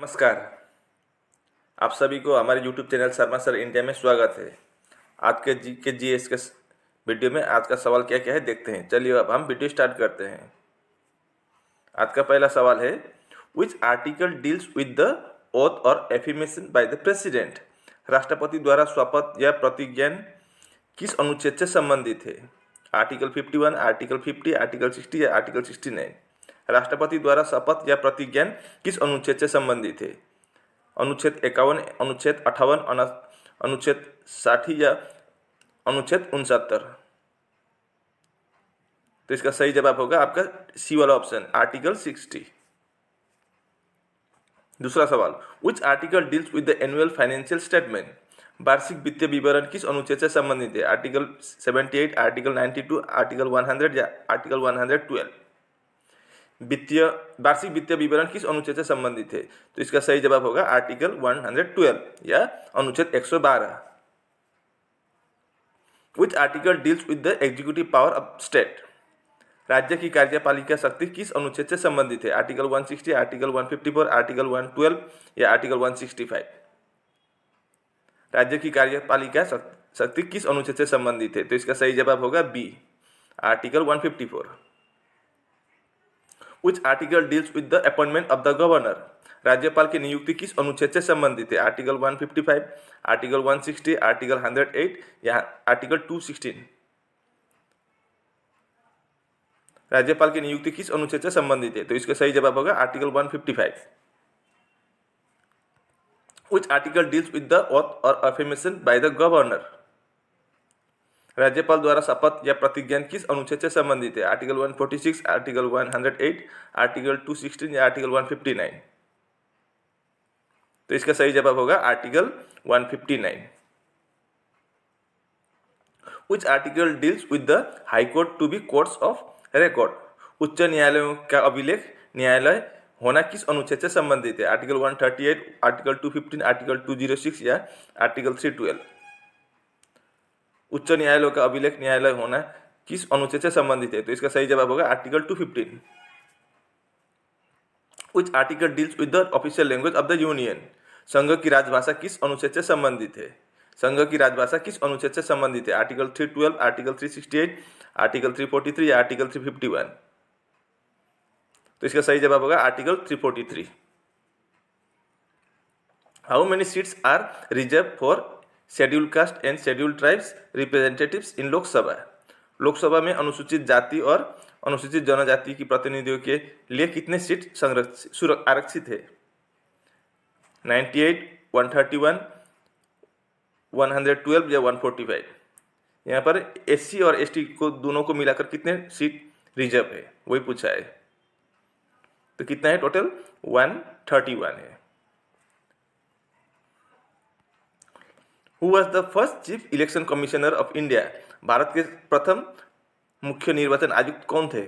नमस्कार। आप सभी को हमारे YouTube channel Sharma sir India में स्वागत है। आज के GS के वीडियो में आज का सवाल क्या क्या है देखते हैं। चलिए अब हम वीडियो स्टार्ट करते हैं। आज का पहला सवाल है, which article deals with the oath और एफर्मेशन बाय द प्रेसिडेंट। राष्ट्रपति द्वारा शपथ या प्रतिज्ञान किस अनुच्छेद से संबंधित है? आर्टिकल 51, आर्टिकल 50, आर्टिकल 60 या आर्टिकल 69। राष्ट्रपति द्वारा शपथ या प्रतिज्ञान किस अनुच्छेद से संबंधित है? अनुच्छेद 51, अनुच्छेद 58, अनुच्छेद 60 या अनुच्छेद 69। तो इसका सही जवाब होगा आपका सी वाला ऑप्शन, आर्टिकल 60। दूसरा सवाल, which article deals with the annual financial statement. वार्षिक वित्तीय विवरण किस अनुच्छेद से संबंधित है? आर्टिकल 78, आर्टिकल 92, आर्टिकल 100 या आर्टिकल 112। वार्षिक वित्तीय विवरण किस अनुच्छेद से संबंधित है? तो इसका सही जवाब होगा आर्टिकल 112 या अनुच्छेद 112। Which article deals with the executive power of state. राज्य की कार्यपालिका शक्ति किस अनुच्छेद से संबंधित है? आर्टिकल 160, आर्टिकल 154, आर्टिकल 112 या आर्टिकल 165। राज्य की कार्यपालिका शक्ति किस अनुच्छेद से संबंधित है? तो इसका सही जवाब होगा B, article 154। Which article deals with the appointment of the governor? राज्यपाल की नियुक्ति किस अनुच्छेद से संबंधित है? आर्टिकल 155, आर्टिकल 160, आर्टिकल 108 या आर्टिकल 216। राज्यपाल की नियुक्ति किस अनुच्छेद से संबंधित है? तो इसका सही जवाब होगा article 155। Which article deals with the oath or affirmation by the governor? राज्यपाल द्वारा शपथ या प्रतिज्ञान किस अनुच्छेद से संबंधित है? आर्टिकल 146, आर्टिकल 108, आर्टिकल 216 या आर्टिकल 159। तो इसका सही जवाब होगा article 159। Which article deals with the High Court to be courts of record? उच्च न्यायालयों का अभिलेख न्यायालय होना किस अनुच्छेद से संबंधित है? आर्टिकल 138, आर्टिकल 215, आर्टिकल 206 या आर्टिकल 312। उच्च न्यायालयों का अभिलेख न्यायालय होना किस अनुच्छेद से संबंधित है? तो इसका सही जवाब होगा article 215। Which article deals with the official language of the union? संघ की राजभाषा किस अनुच्छेद से संबंधित है? संघ की राजभाषा किस अनुच्छेद से संबंधित है? आर्टिकल 312, आर्टिकल 368, आर्टिकल 343 या आर्टिकल 351। तो इसका सही जवाब होगा article 343। How many seats are reserved for scheduled caste and scheduled tribes representatives in Lok Sabha. Lok Sabha में अनुसूचित जाति और अनुसूचित जनजाति की प्रतिनिधियों के लिए कितने सीट आरक्षित है? 98, 131, 112 या 145। यहाँ पर SC और ST को दोनों को मिलाकर कितने सीट रिजर्व है वही पूछा है। तो कितना है टोटल? 131 है। Who was the first chief election commissioner of India? Bharat के प्रथम मुख्य निर्वाचन आयुक्त कौन थे?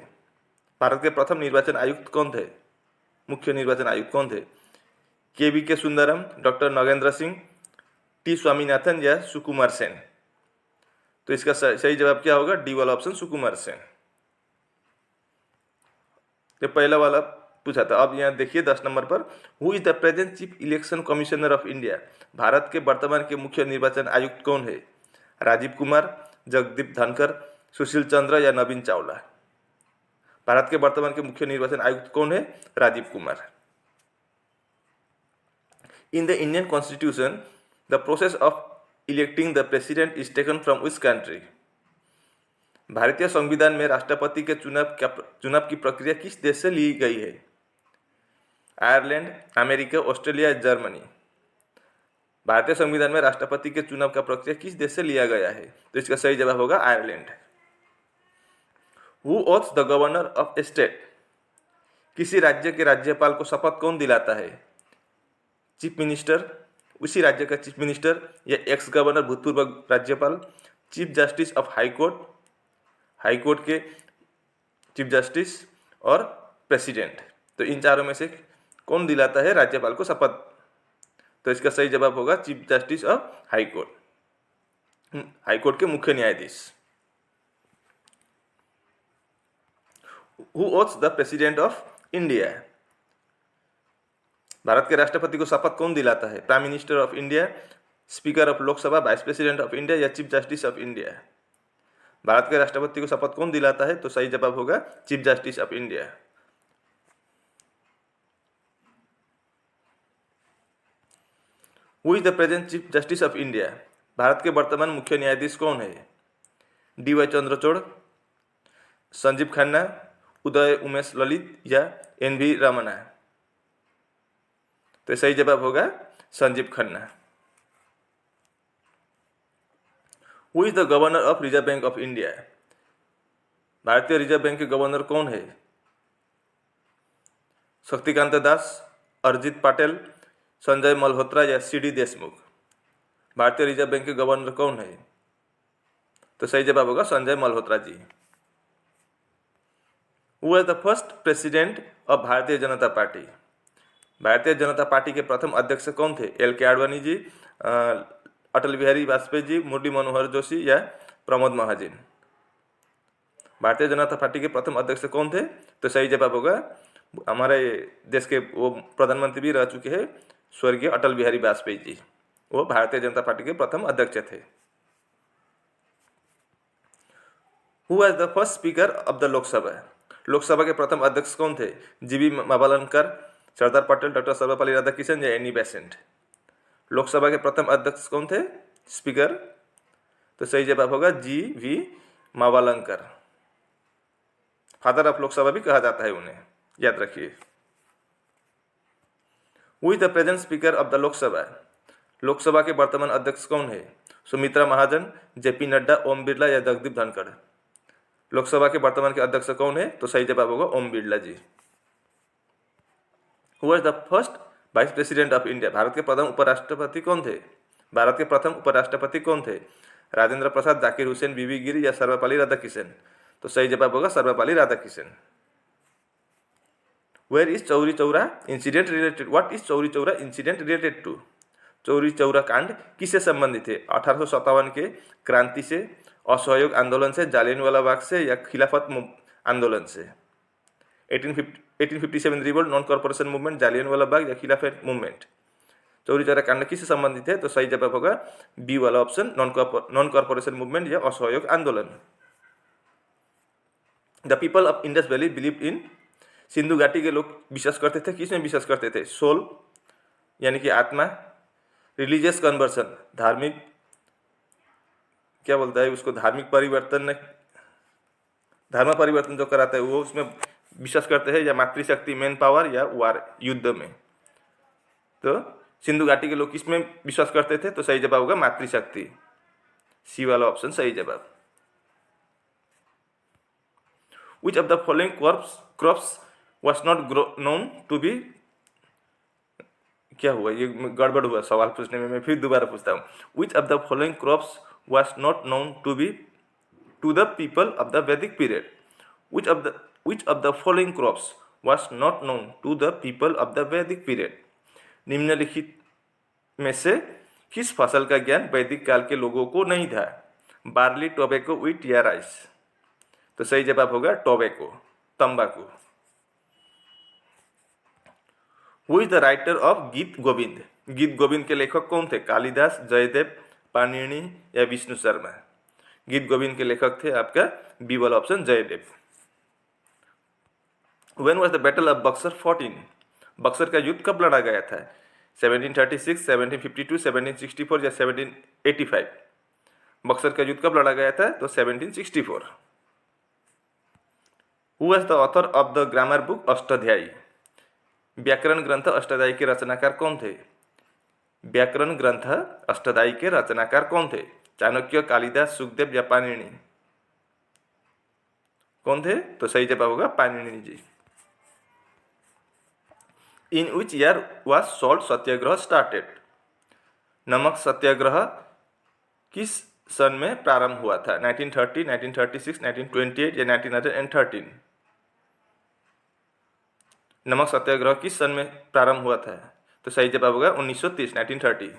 भारत के प्रथम निर्वाचन आयुक्त कौन थे? मुख्य निर्वाचन आयुक्त कौन थे? KVK Sundaram, doctor Nagendra Singh, T Swaminathan या सुकुमार सेन। तो इसका सही जवाब क्या होगा? डी वाला ऑप्शन, सुकुमार सेन। ये पहला वाला पूछा था। अब यहाँ देखिए 10 नंबर पर, who is the present chief election commissioner of India? Bharat के वर्तमान के मुख्य निर्वाचन आयुक्त कौन है? राजीव कुमार, जगदीप धनखड़, सुशील चंद्र या नवीन चावला। भारत के वर्तमान के मुख्य निर्वाचन आयुक्त कौन है? Rajiv Kumar. In the Indian constitution the process of electing the president is taken from which country? भारतीय संविधान में राष्ट्रपति के चुनाव की प्रक्रिया किस देश से ली गई है? Ireland, America, Australia, Germany. भारतीय संविधान में राष्ट्रपति के चुनाव का प्रक्रिया किस देश से लिया गया है? तो इसका सही जवाब होगा Ireland. Who oaths the governor of A state? किसी राज्य के राज्यपाल को शपथ कौन दिलाता है? चीफ मिनिस्टर, उसी राज्य का चीफ मिनिस्टर या एक्स गवर्नर भूतपूर्व राज्यपाल, chief justice of high court के चीफ जस्टिस और प्रेसिडेंट। तो इन चारों में से कौन दिलाता है राज्यपाल को शपथ? तो इसका सही जवाब होगा chief justice of high court के मुख्य न्यायाधीश। Who oaths the president of India? Bharat के राष्ट्रपति को शपथ कौन दिलाता है? Prime minister of India, speaker of Lok Sabha, vice president of India या chief justice of India? Bharat के राष्ट्रपति को शपथ कौन दिलाता है? तो सही जवाब होगा chief justice of India. Who is the present chief justice of India? Bharat के वर्तमान मुख्य न्यायाधीश कौन है? डी वाई चंद्रचूड़, संजीव खन्ना, उदय उमेश ललित या एन वी रमना? तो सही जवाब होगा Sanjeev Khanna. Who is the governor of reserve bank of India? भारतीय रिजर्व बैंक के गवर्नर कौन है? शक्तिकांत दास, अरिजित पटेल, संजय मल्होत्रा या सी डी देशमुख? भारतीय रिजर्व बैंक के गवर्नर कौन है? तो सही जवाब होगा Sanjay Malhotra ji. Who was the first president of Bharatiya Janata party? भारतीय जनता पार्टी के प्रथम अध्यक्ष कौन थे? एल के आडवाणी जी, अटल बिहारी वाजपेयी जी, मुरली मनोहर जोशी या प्रमोद महाजन? भारतीय जनता पार्टी के प्रथम अध्यक्ष कौन थे? तो सही जवाब होगा हमारे देश के वो प्रधानमंत्री भी रह चुके हैं स्वर्गीय अटल बिहारी वाजपेयी जी, वो भारतीय जनता पार्टी के प्रथम अध्यक्ष थे। Who was the first speaker of the Lok Sabha? Lok Sabha के प्रथम अध्यक्ष कौन थे? जीवी मावलंकर, सरदार पटेल, डॉक्टर सर्वपल्ली राधाकृष्णन या एनी बेसेंट? लोकसभा के प्रथम अध्यक्ष कौन थे? स्पीकर? तो सही जवाब होगा G V Mavalankar. Father of Lok Sabha भी कहा जाता है उन्हें, याद रखिए। Who is the present speaker of the Lok Sabha? Lok Sabha के वर्तमान अध्यक्ष कौन है? सुमित्रा महाजन, जेपी नड्डा, ओम बिरला या जगदीप धनखड़? लोकसभा के वर्तमान के अध्यक्ष कौन है? तो सही जवाब होगा Om Birla ji. Who was the first vice president of India? Bharat के प्रथम उपराष्ट्रपति कौन थे? भारत के प्रथम उपराष्ट्रपति कौन थे? राजेंद्र प्रसाद, जाकिर हुसैन, वीवी गिरी या सर्वपल्ली राधाकृष्णन? तो सही जवाब होगा Sarvepalli Radhakrishnan. Where is Chauri Chaura incident related? What is Chauri Chaura incident related to? Chauri Chaura कांड किससे संबंधित है? 1857 के क्रांति से, असहयोग आंदोलन से, जालियनवाला बाग से या खिलाफत आंदोलन से? 1857 revolt, non cooperation movement, Jallianwala Bagh या खिलाफत मूवमेंट? चौरी चौरा कांड किससे संबंधित है? तो सही जवाब होगा बी वाला ऑप्शन, नॉन कॉर्पोरेशन मूवमेंट या असहयोग आंदोलन। The people of Indus valley believe in? Sindhu घाटी के लोग विश्वास करते थे, किसमें विश्वास करते थे? सोल यानी कि आत्मा, रिलीजियस कन्वर्सन, धार्मिक, क्या बोलता है उसको, धार्मिक परिवर्तन, धर्म परिवर्तन जो कराता है वो उसमें विश्वास करते हैं, या मातृशक्ति, मैन पावर या वार, युद्ध में? तो सिंधु घाटी के लोग किसमें विश्वास करते थे? तो सही जवाब होगा मातृशक्ति, सी वाला ऑप्शन सही जवाब। Which of the following crops was not known to be? क्या हुआ, ये गड़बड़ हुआ सवाल पूछने में, मैं फिर दोबारा पूछता हूँ। Which of the following crops was not known to be to the people of the Vedic period? Which of the following crops was not known to the people of the Vedic period? निम्नलिखित में से किस फसल का ज्ञान वैदिक काल के लोगों को नहीं था? बार्ली, टोबैको, व्हीट या राइस? तो सही जवाब होगा टोबैको, तंबाकू। Who is the writer of गीत गोविंद? गीत गोविंद के लेखक कौन थे? कालिदास, जयदेव, पाणिनि या विष्णु शर्मा? गीत गोविंद के लेखक थे आपका बी वाला option, Jaidev. When was the battle of Buxar fought in? Buxar का युद्ध कब लड़ा गया था? 1736, 1752, 1764 या 1785? बक्सर का युद्ध कब लड़ा गया था? तो 1764। Who was the author of the grammar book Ashtadhyayi? व्याकरण ग्रंथ अष्टाध्यायी के रचनाकार कौन थे? व्याकरण ग्रंथ अष्टाध्यायी के रचनाकार कौन थे? चाणक्य, कालिदास, सुखदेव या पाणिनि? कौन थे? तो सही जवाब होगा Panini ji. In which year was salt Satyagraha started? नमक सत्याग्रह किस सन में प्रारंभ हुआ था? 1930, 1936, 1928 या 1913? नमक सत्याग्रह किस सन में प्रारंभ हुआ था? तो सही जवाब होगा 1930, 1930।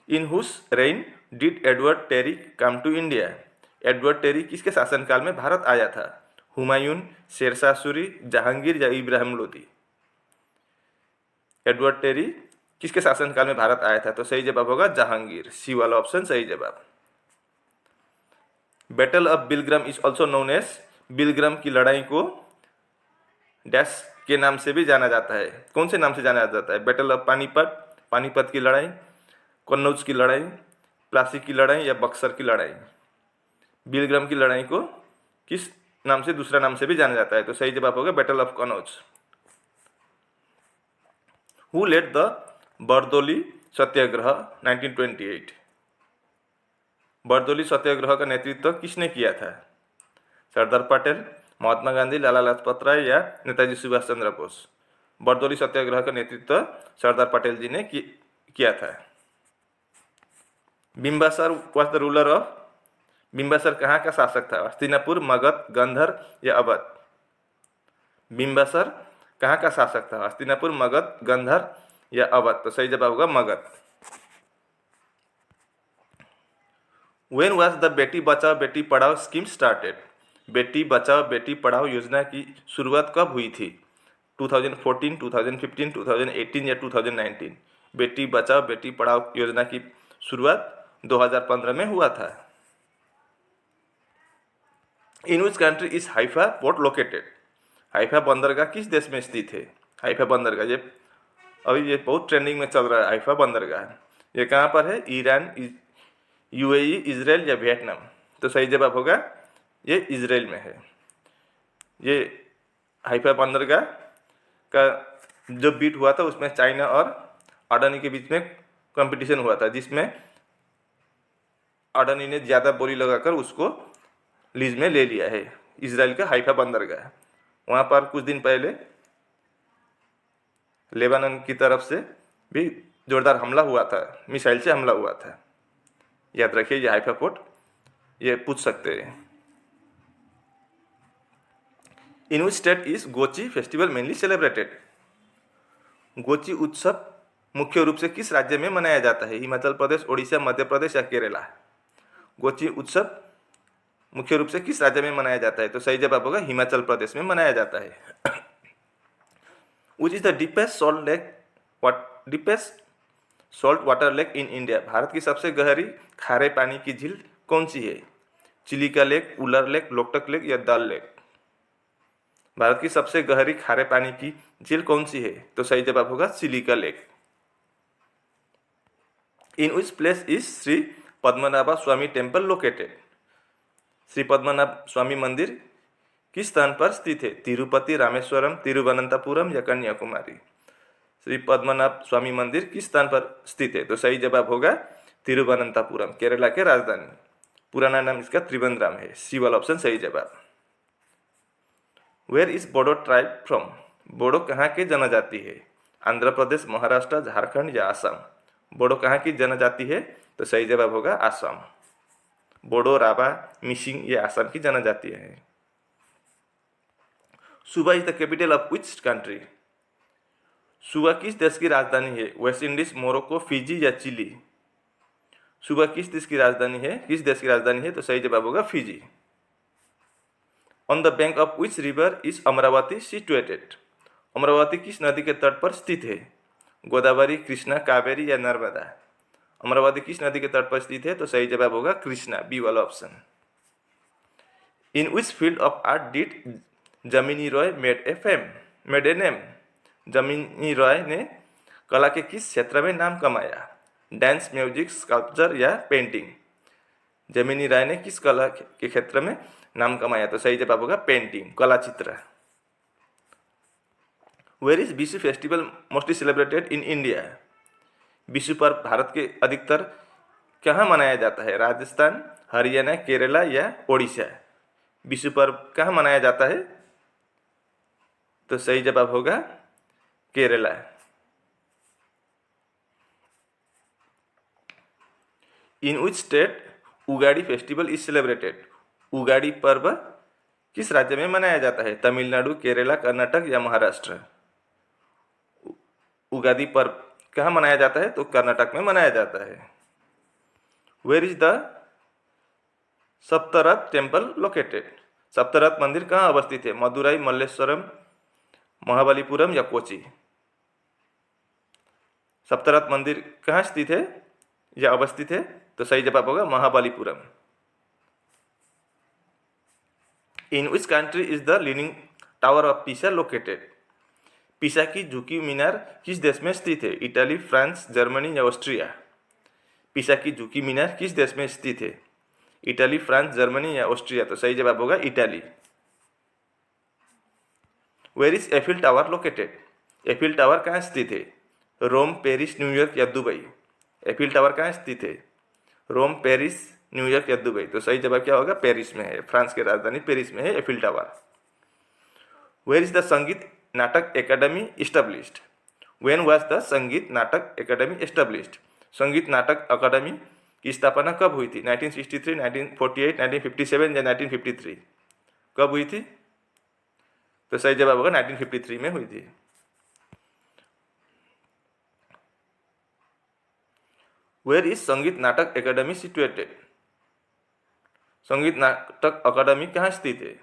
In whose reign did Edward Terry come to India? Edward Terry किसके शासनकाल में भारत आया था? हुमायूं, शेरशाह सूरी, जहांगीर या इब्राहिम लोदी? एडवर्ड टेरी किसके शासनकाल में भारत आया था? तो सही जवाब होगा जहांगीर। सी वाला ऑप्शन सही जवाब। Battle of Bilgram is also known as, Bilgram की लड़ाई को डैश के नाम से भी जाना जाता है। कौन से नाम से जाना जाता है? बैटल ऑफ पानीपत, पानीपत की लड़ाई, कन्नौज की लड़ाई, प्लासी की लड़ाई या बक्सर की लड़ाई। बिलग्राम की लड़ाई को किस नाम से, दूसरा नाम से भी जाना जाता है? तो सही जवाब होगा battle of Kannauj. Who led the Bardoli Satyagraha 1928? Bardoli Satyagraha का नेतृत्व किसने किया था? सरदार पटेल, महात्मा गांधी, लाला लाजपत राय या नेताजी सुभाष चंद्र बोस। बरदोली सत्याग्रह का नेतृत्व सरदार पटेल जी ने किया था। बिम्बासर वॉज द रूलर ऑफ, बिम्बासर कहाँ का शासक था? हस्तिनापुर, मगध, गंधर या अवध। बिम्बासर कहाँ का शासक था? हस्तिनापुर, मगध, गंधर या अवध। तो सही जवाब होगा Magadh. When was the Beti Bachao Beti Padhao scheme started? Beti Bachao Beti Padhao योजना की शुरुआत कब हुई थी? 2014, 2015, 2018 या 2019? बेटी बचाओ बेटी पढ़ाओ योजना की शुरुआत 2015 में हुआ था। In which country is Haifa port located? Haifa बंदरगाह किस देश में स्थित है? हाइफा बंदरगाह ये अभी ये बहुत ट्रेंडिंग में चल रहा है। हाइफा बंदरगाह ये कहाँ पर है? ईरान, यूएई, इजराइल या वियतनाम? तो सही जवाब होगा ये इजराइल में है। ये हाइफा बंदरगाह का जो बीट हुआ था उसमें चाइना और अडानी के बीच में कंपटीशन हुआ था, जिसमें अडानी ने ज़्यादा बोली लगाकर उसको लीज में ले लिया है, इजराइल का हाइफा बंदरगाह। वहाँ पर कुछ दिन पहले लेबानन की तरफ से भी जोरदार हमला हुआ था, मिसाइल से हमला हुआ था। याद रखिए ये हाइफा पोर्ट, ये पूछ सकते हैं। In which state is Gochi festival mainly celebrated? Gochi उत्सव मुख्य रूप से किस राज्य में मनाया जाता है? हिमाचल प्रदेश, ओडिशा, मध्य प्रदेश या केरला? गोची उत्सव मुख्य रूप से किस राज्य में मनाया जाता है? तो सही जवाब होगा हिमाचल प्रदेश में मनाया जाता है। Which is the deepest salt water lake in India? Bharat की सबसे गहरी खारे पानी की झील कौन सी है? चिलिका लेक, उलर लेक, लोकटक लेक या दल लेक? भारत की सबसे गहरी खारे पानी की झील कौन सी है? तो सही जवाब होगा Chilika lake. In which place is Shri Padmanabha Swamy temple located? Shri Padmanabha Swamy मंदिर किस स्थान पर स्थित है? तिरुपति, रामेश्वरम, तिरुवनंतपुरम या कन्याकुमारी? श्री पद्मनाभ स्वामी मंदिर किस स्थान पर स्थित है? तो सही जवाब होगा तिरुवनंतपुरम, केरला के राजधानी। पुराना नाम इसका त्रिवेंद्रम है। सी वाला ऑप्शन सही जवाब। Where is Bodo tribe from? Bodo कहाँ की जनजाति है? आंध्र प्रदेश, महाराष्ट्र, झारखंड या आसाम? बोडो कहाँ की जनजाति है? तो सही जवाब होगा आसाम। बोडो, राभा, मिसिंग ये आसाम की जनजाति है। सुबा is the capital of which country? सुबा किस देश की राजधानी है? वेस्ट इंडीज, मोरक्को, फिजी या चिली? सुबा किस देश की राजधानी है? किस देश की राजधानी है? तो सही जवाब होगा Fiji. On the bank of which river is Amravati situated? Amravati किस नदी के तट पर स्थित है? गोदावरी, कृष्णा, कावेरी या नर्मदा? अमरावती किस नदी के तट पर स्थित है? तो सही जवाब होगा कृष्णा, बी वाला option. In which field of art did जमीनी रॉय मेड ए नेम? जमीनी रॉय ने कला के किस क्षेत्र में नाम कमाया? डांस, म्यूजिक, स्कल्पचर या पेंटिंग? जमीनी राय ने किस कला के क्षेत्र में नाम कमाया? तो सही जवाब होगा पेंटिंग, कला चित्र। Where is Vishu festival mostly celebrated in India? Vishu पर्व भारत के अधिकतर कहाँ मनाया जाता है? राजस्थान, हरियाणा, केरला या ओडिशा? विशु पर्व कहाँ मनाया जाता है? तो सही जवाब होगा Kerala. In which state Ugadi festival is celebrated? Ugadi पर्व किस राज्य में मनाया जाता है? तमिलनाडु, केरला, कर्नाटक या महाराष्ट्र? उगादी पर्व कहाँ मनाया जाता है? तो कर्नाटक में मनाया जाता है। Where is the Saptarath temple located? Saptarath मंदिर कहाँ अवस्थित है? मदुराई, मल्लेश्वरम, महाबलीपुरम या कोची? सप्तरथ मंदिर कहाँ स्थित है या अवस्थित है? तो सही जवाब होगा Mahabalipuram. In which country is the leaning tower of Pisa located? Pisa की झुकी मीनार किस देश में स्थित है? इटली, फ्रांस, जर्मनी या ऑस्ट्रिया? पीसा की झुकी मीनार किस देश में स्थित है? इटली, फ्रांस, जर्मनी या ऑस्ट्रिया? तो सही जवाब होगा Italy. Where is Eiffel tower located? Eiffel tower कहाँ स्थित है? रोम, पेरिस, न्यूयॉर्क या दुबई? एफिल टावर कहाँ स्थित है? रोम, पेरिस, न्यूयॉर्क या दुबई? तो सही जवाब क्या होगा? पेरिस में है। फ्रांस की राजधानी पेरिस में है Eiffel tower. Where is the Sangeet Natak academy established? When was the Sangeet Natak academy established? संगीत नाटक अकादमी की स्थापना कब हुई थी? 1963, 1948, 1957 या 1953? कब हुई थी? तो सही जवाब होगा 1953 में हुई थी। वेयर इज संगीत नाटक एकेडमी सिचुएटेड? संगीत नाटक अकादमी कहाँ स्थित है?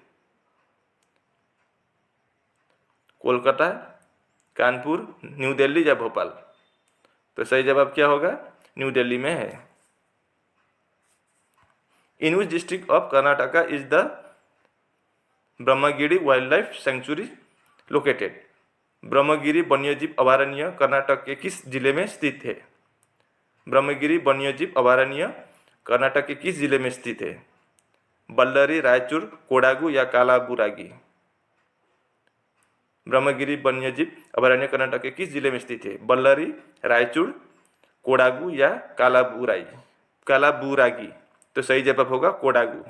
कोलकाता, कानपुर, न्यू दिल्ली या भोपाल? तो सही जवाब क्या होगा? न्यू दिल्ली में है। In which district of Karnataka is the Brahmagiri wildlife sanctuary located? Brahmagiri वन्यजीव अभयारण्य कर्नाटक के किस जिले में स्थित है? ब्रह्मगिरी वन्यजीव अभयारण्य कर्नाटक के किस जिले में स्थित है? बल्लरी, रायचूर, कोडागु या कालाबुरागी? ब्रह्मगिरी वन्यजीव अभयारण्य कर्नाटक के किस जिले में स्थित है? बल्लरी, रायचूर, कोडागु या कालाबुरागी? तो सही जवाब होगा Kodagu.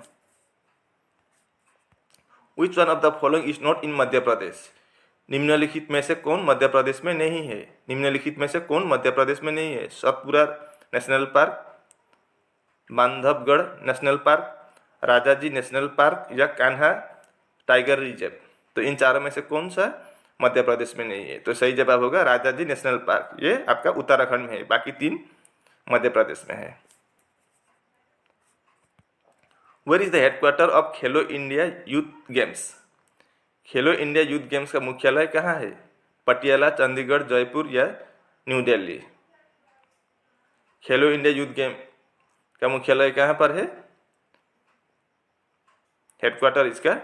Which one of the following is not in Madhya Pradesh? निम्नलिखित में से कौन मध्य प्रदेश में नहीं है? निम्नलिखित में से कौन मध्य प्रदेश में नहीं है? Satpura national park, Bandhavgarh national park, Rajaji national park या कान्हा टाइगर रिजर्व? तो इन चारों में से कौन सा मध्य प्रदेश में नहीं है? तो सही जवाब होगा राजाजी नेशनल पार्क। ये आपका उत्तराखंड में है, बाकी 3 मध्य प्रदेश में है। Where is the headquarter of Khelo India youth games? Khelo India youth games का मुख्यालय कहाँ है? पटियाला, चंडीगढ़, जयपुर या न्यू दिल्ली? खेलो इंडिया यूथ गेम का मुख्यालय कहाँ पर है? हेडक्वार्टर इसका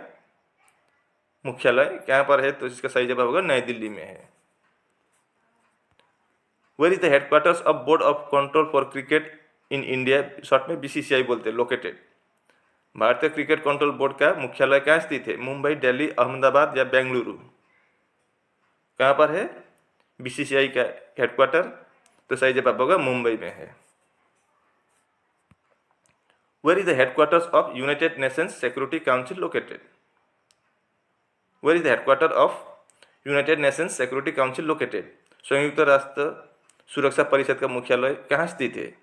मुख्यालय कहाँ पर है? तो इसका सही जवाब होगा नई दिल्ली में है। Where is the headquarters of board of control for cricket in India, short में बीसीसीआई बोलते हैं, लोकेटेड? भारतीय क्रिकेट कंट्रोल बोर्ड का मुख्यालय कहाँ स्थित है? मुंबई, दिल्ली, अहमदाबाद या बेंगलुरु? कहाँ पर है बीसीसीआई का हेडक्वार्टर? तो सही जवाब होगा मुंबई में है। Where is the headquarters of united nations security council located? Where is the headquarter of united nations security council located? संयुक्त राष्ट्र सुरक्षा परिषद का मुख्यालय कहाँ स्थित है?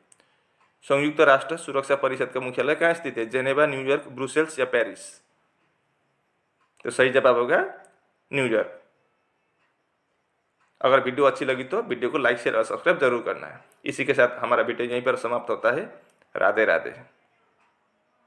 संयुक्त राष्ट्र सुरक्षा परिषद का मुख्यालय कहाँ स्थित है? जेनेवा, न्यूयॉर्क, ब्रुसेल्स या पेरिस? तो सही जवाब होगा न्यूयॉर्क। अगर वीडियो अच्छी लगी तो वीडियो को लाइक, शेयर और सब्सक्राइब जरूर करना है। इसी के साथ हमारा वीडियो यहीं पर समाप्त होता है। राधे राधे।